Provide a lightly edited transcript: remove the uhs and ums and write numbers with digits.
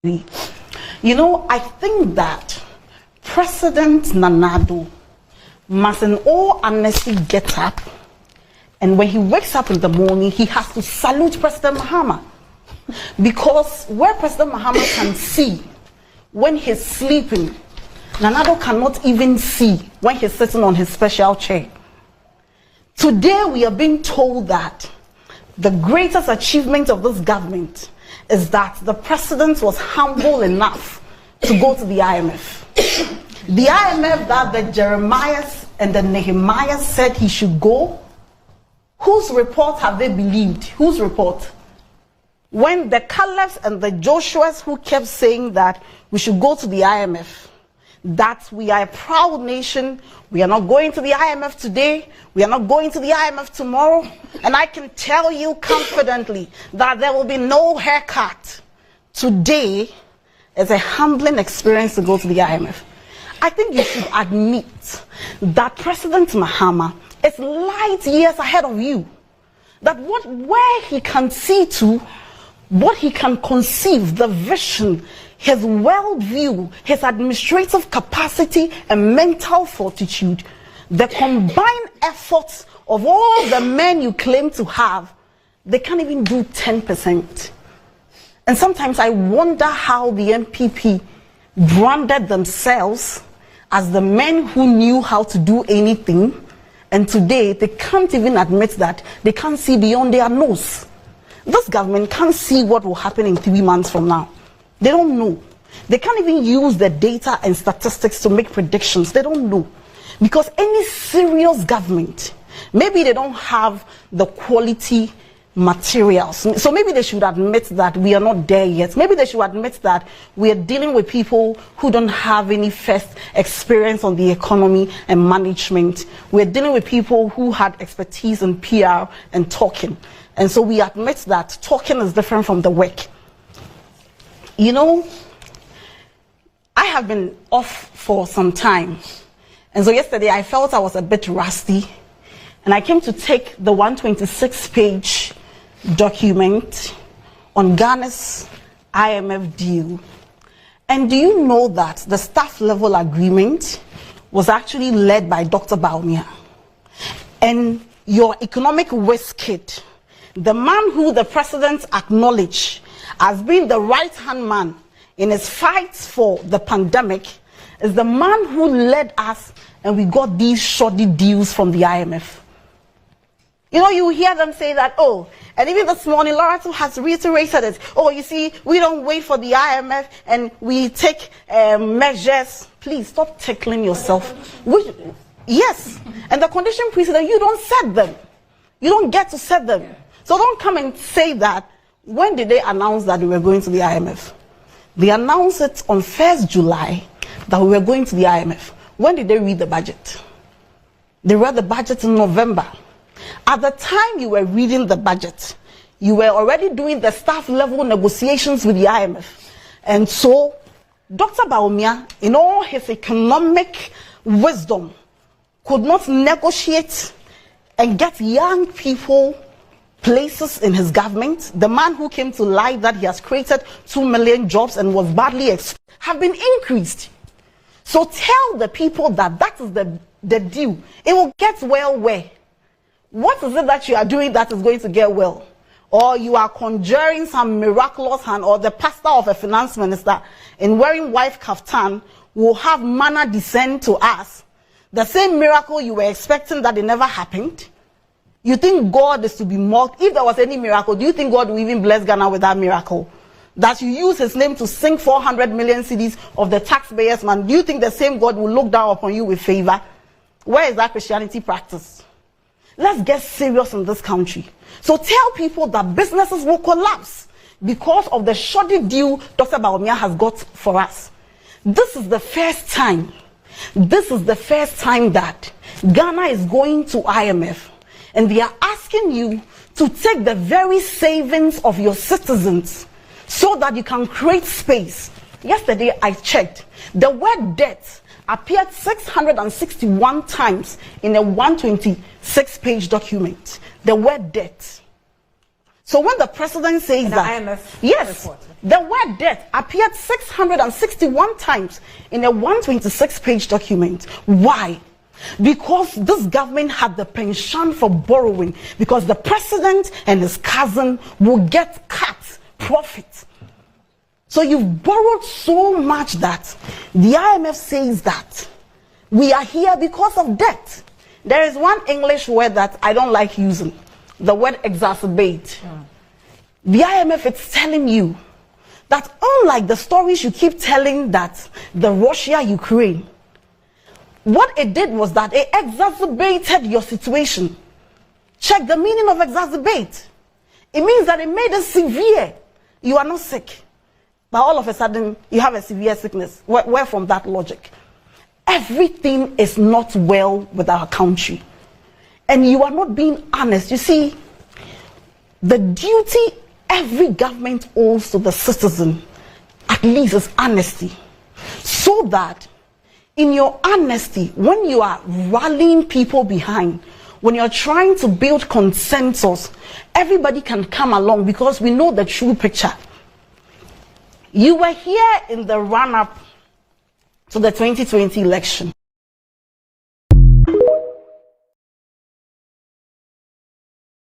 You know, I think that President Nana-Addo must in all honesty get up, and when he wakes up in the morning, he has to salute President Mahama. Because where President Mahama can see when he's sleeping, Nana-Addo cannot even see when he's sitting on his special chair. Today we are being told that the greatest achievement of this government is that the president was humble enough to go to the IMF. The IMF that the Jeremiahs and the Nehemiahs said he should go, whose report have they believed? Whose report? When the Calebs and the Joshuas who kept saying that we should go to the IMF, that we are a proud nation, we are not going to the IMF today, we are not going to the IMF tomorrow, and I can tell you confidently that there will be no haircut. Today is a humbling experience to go to the IMF. I think you should admit that President Mahama is light years ahead of you. That where he can see to, what he can conceive, the vision, his worldview, his administrative capacity and mental fortitude, the combined efforts of all the men you claim to have, they can't even do 10%. And sometimes I wonder how the NPP branded themselves as the men who knew how to do anything, and today they can't even admit that they can't see beyond their nose. This government can't see what will happen in 3 months from now. They don't know. They can't even use the data and statistics to make predictions. They don't know. Because any serious government, maybe they don't have the quality materials. So maybe they should admit that we are not there yet. Maybe they should admit that we are dealing with people who don't have any first experience on the economy and management. We're dealing with people who had expertise in PR and talking. And so we admit that talking is different from the work. You know, I have been off for some time. And so yesterday I felt I was a bit rusty. And I came to take the 126-page document on Ghana's IMF deal. And do you know that the staff level agreement was actually led by Dr. Baumia? And your economic whiz kid, the man who the president acknowledged as being the right-hand man in his fights for the pandemic, is the man who led us, and we got these shoddy deals from the IMF. You know, you hear them say that, oh, and even this morning, Laura has reiterated it. Oh, you see, we don't wait for the IMF and we take measures. Please stop tickling yourself. Yes, and the condition precedent, you don't set them. You don't get to set them. So don't come and say that. When did they announce that we were going to the IMF? They announced it on 1st July that we were going to the IMF. When did they read the budget? They read the budget in November. At the time you were reading the budget, you were already doing the staff level negotiations with the IMF. And so Dr. Baumia, in all his economic wisdom, could not negotiate and get young people places in his government. The man who came to lie that he has created 2 million jobs and was badly have been increased. So tell the people that that is the deal. It will get well where? What is it that you are doing that is going to get well? Or you are conjuring some miraculous hand, or the pastor of a finance minister in wearing white kaftan will have manna descend to us. The same miracle you were expecting that it never happened. You think God is to be mocked? If there was any miracle, do you think God will even bless Ghana with that miracle? That you use his name to sink 400 million cedis of the taxpayers' man, do you think the same God will look down upon you with favor? Where is that Christianity practice? Let's get serious in this country. So tell people that businesses will collapse because of the shoddy deal Dr. Baumia has got for us. This is the first time. This is the first time that Ghana is going to IMF. And they are asking you to take the very savings of your citizens so that you can create space. Yesterday I checked. The word debt appeared 661 times in a 126-page document. The word debt. So when the president says that, IMF yes, report. the word debt appeared 661 times in a 126-page document. Why? Because this government had the penchant for borrowing, because the president and his cousin will get cut profit. So you've borrowed so much that the IMF says that we are here because of debt. There is one English word that I don't like using, the word exacerbate. The IMF is telling you that unlike the stories you keep telling that the Russia-Ukraine, what it did was that it exacerbated your situation. Check the meaning of exacerbate. It means that it made it severe. You are not sick, but all of a sudden you have a severe sickness. Where from that logic? Everything is not well with our country, and you are not being honest. You see, the duty every government owes to the citizen, at least, is honesty, so that in your honesty, when you are rallying people behind, when you're trying to build consensus, everybody can come along because we know the true picture. You were here in the run-up to the 2020 election.